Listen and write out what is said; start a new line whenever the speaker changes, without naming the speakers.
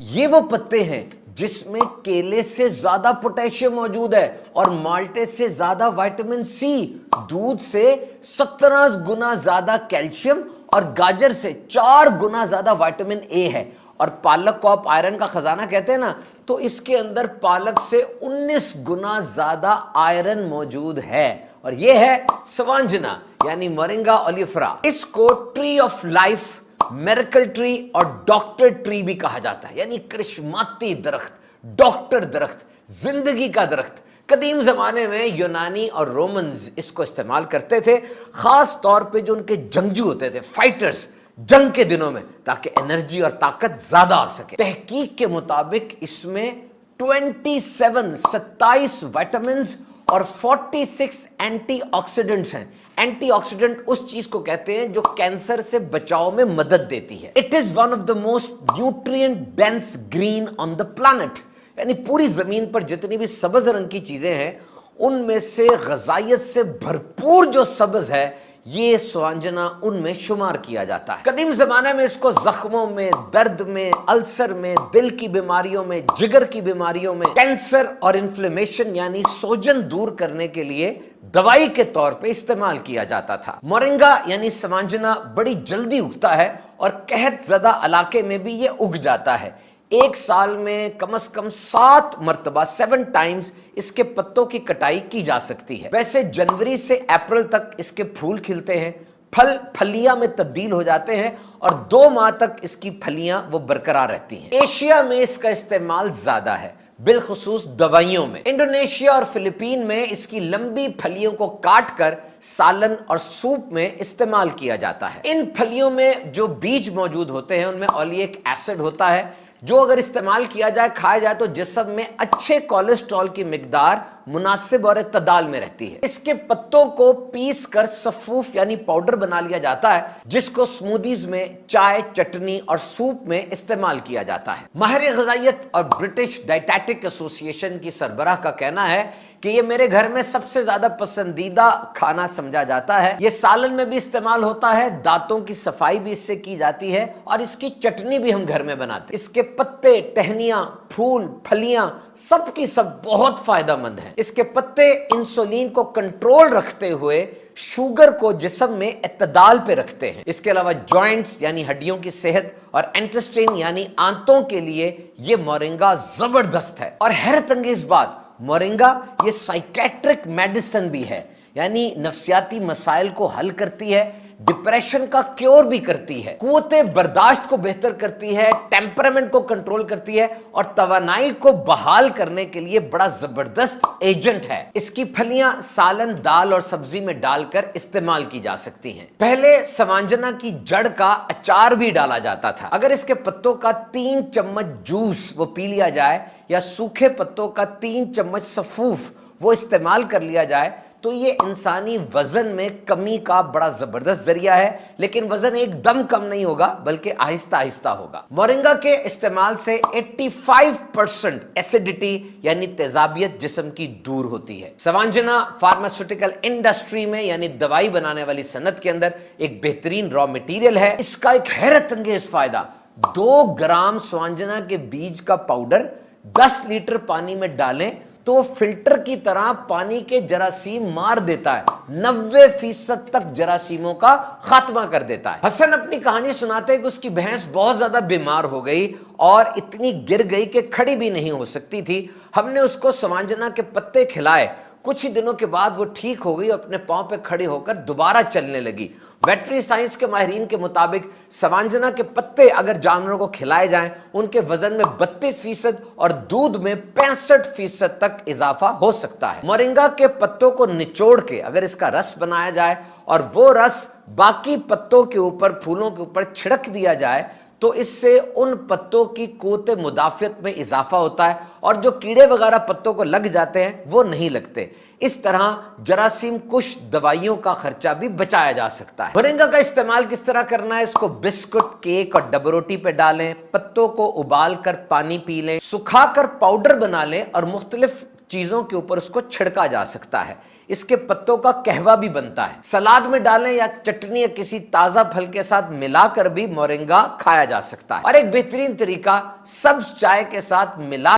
ये वो पत्ते हैं जिसमें केले से ज्यादा पोटेशियम मौजूद है और माल्टे से ज्यादा विटामिन सी, दूध से 17 गुना ज्यादा कैल्शियम और गाजर से 4 गुना ज्यादा विटामिन ए है। और पालक को आप आयरन का खजाना कहते हैं ना, तो इसके अंदर पालक से 19 गुना ज्यादा आयरन मौजूद है। और यह है सवांजना यानी मोरिंगा ओलिफेरा। इसको tree of life, miracle tree और डॉक्टर ट्री भी कहा जाता है, यानी करिश्माती दरख्त, डॉक्टर दरख्त, जिंदगी का दरख्त। कदीम जमाने में यूनानी और रोमन्स इसको इस्तेमाल करते थे, खास तौर पे जो उनके जंगजू होते थे, फाइटर्स, जंग के दिनों में, ताकि एनर्जी और ताकत ज्यादा आ सके। तहकीक के मुताबिक इसमें 27 विटामिन और 46 एंटीऑक्सीडेंट्स हैं। एंटीऑक्सीडेंट उस चीज को कहते हैं जो कैंसर से बचाव में मदद देती है। It is one of the most nutrient dense green on the planet, यानी पूरी जमीन पर जितनी भी सब्ज रंग की चीजें हैं उनमें से ग़िज़ाइयत से भरपूर जो सब्ज है ये सवांजना उनमें शुमार किया जाता है। कदीम जमाने में इसको जख्मों में, दर्द में, अल्सर में, दिल की बीमारियों में, जिगर की बीमारियों में, कैंसर और इन्फ्लेमेशन यानी सोजन दूर करने के लिए दवाई के तौर पे इस्तेमाल किया जाता था। मोरिंगा यानी सवांजना बड़ी जल्दी उगता है और कहत ज़दा इलाके में भी ये उग जाता है। एक साल में कम से कम 7 मरतबा 7 टाइम्स इसके पत्तों की कटाई की जा सकती है। वैसे जनवरी से अप्रैल तक इसके फूल खिलते हैं, फल फलियां में तब्दील हो जाते हैं और 2 माह तक इसकी फलियां वो बरकरार रहती हैं। एशिया में इसका इस्तेमाल ज्यादा है, बिलखुसूस दवाइयों में। इंडोनेशिया और फिलीपीन में इसकी लंबी फलियों को काट कर सालन और सूप में इस्तेमाल किया जाता है। इन फलियों में जो बीज मौजूद होते हैं उनमें ओलिक एसिड होता है, जो अगर इस्तेमाल किया जाए, खाया जाए तो जिस्म में अच्छे कोलेस्ट्रॉल की मिकदार मुनासिब और इत्तदाल में रहती है। इसके पत्तों को पीस कर सफूफ यानी पाउडर बना लिया जाता है, जिसको स्मूदीज में, चाय, चटनी और सूप में इस्तेमाल किया जाता है। माहिर ग़िज़ाइयत और ब्रिटिश डाइटेटिक एसोसिएशन की सरबराह का कहना है कि ये मेरे घर में सबसे ज्यादा पसंदीदा खाना समझा जाता है। ये सालन में भी इस्तेमाल होता है, दांतों की सफाई भी इससे की जाती है और इसकी चटनी भी हम घर में बनाते हैं। इसके पत्ते, टहनियां, फूल, फलियां सब की सब बहुत फायदेमंद हैं। इसके पत्ते इंसुलिन को कंट्रोल रखते हुए शुगर को जिस्म में इत्तदाल पे रखते हैं। इसके अलावा जॉइंट्स यानी हड्डियों की सेहत और इंटेस्टाइन यानी आंतों के लिए ये मोरिंगा जबरदस्त है। और हैरत अंगेज बात, मोरिंगा ये साइकेट्रिक मेडिसिन भी है, यानी नफ्सियाती मसाइल को हल करती है, डिप्रेशन का क्योर भी करती है, कुव्वते बर्दाश्त को बेहतर करती है, टेम्परामेंट को कंट्रोल करती है और तवानाई को बहाल करने के लिए बड़ा जबरदस्त एजेंट है। इसकी फलियां सालन, दाल और सब्जी में डालकर इस्तेमाल की जा सकती हैं। पहले सवांजना की जड़ का अचार भी डाला जाता था। अगर इसके पत्तों का 3 चम्मच जूस वो पी लिया जाए या सूखे पत्तों का 3 चम्मच सफूफ वो इस्तेमाल कर लिया जाए तो ये इंसानी वजन में कमी का बड़ा जबरदस्त जरिया है। लेकिन वजन एकदम कम नहीं होगा, बल्कि आहिस्ता आहिस्ता होगा। मोरिंगा के इस्तेमाल से 85% एसिडिटी यानी तेजाबियत जिस्म की दूर होती है। सवांजना फार्मास्यूटिकल इंडस्ट्री में यानी दवाई बनाने वाली सनत के अंदर एक बेहतरीन रॉ मटेरियल है। इसका एक हैरत अंगेज फायदा, 2 ग्राम सवांजना के बीज का पाउडर 10 लीटर पानी में डालें तो फिल्टर की तरह पानी के जरासीम मार देता है, 90% तक जरासीमों का खात्मा कर देता है। हसन अपनी कहानी सुनाते हैं कि उसकी भैंस बहुत ज्यादा बीमार हो गई और इतनी गिर गई कि खड़ी भी नहीं हो सकती थी। हमने उसको सवांजना के पत्ते खिलाए, कुछ ही दिनों के बाद वो ठीक हो गई और अपने पांव पे खड़ी होकर दोबारा चलने लगी। वेटरी साइंस के माहिरीन के मुताबिक सवांजना के पत्ते अगर जानवरों को खिलाए जाएं, उनके वजन में 32% और दूध में 65% तक इजाफा हो सकता है। मोरिंगा के पत्तों को निचोड़ के अगर इसका रस बनाया जाए और वो रस बाकी पत्तों के ऊपर, फूलों के ऊपर छिड़क दिया जाए तो इससे उन पत्तों की कुव्वत मुदाफियत में इजाफा होता है और जो कीड़े वगैरह पत्तों को लग जाते हैं वो नहीं लगते। इस तरह जरासीम कुश दवाइयों का खर्चा भी बचाया जा सकता है। मोरिंगा का इस्तेमाल किस तरह करना है? इसको बिस्कुट, केक और डब रोटी पे डालें, पत्तों को उबाल कर पानी पी लें, सुखाकर पाउडर बना लें और मुख्तलिफ چیزوں کے اوپر اس کو چھڑکا جا سکتا ہے. اس کے پتوں کا قہوہ بھی بنتا ہے. سلاد میں ڈالیں یا چٹنی یا کسی تازہ پھل کے ساتھ ملا کر بھی مورنگا کھایا جا سکتا ہے. اور ایک بہترین طریقہ سبز چائے کے ساتھ ملا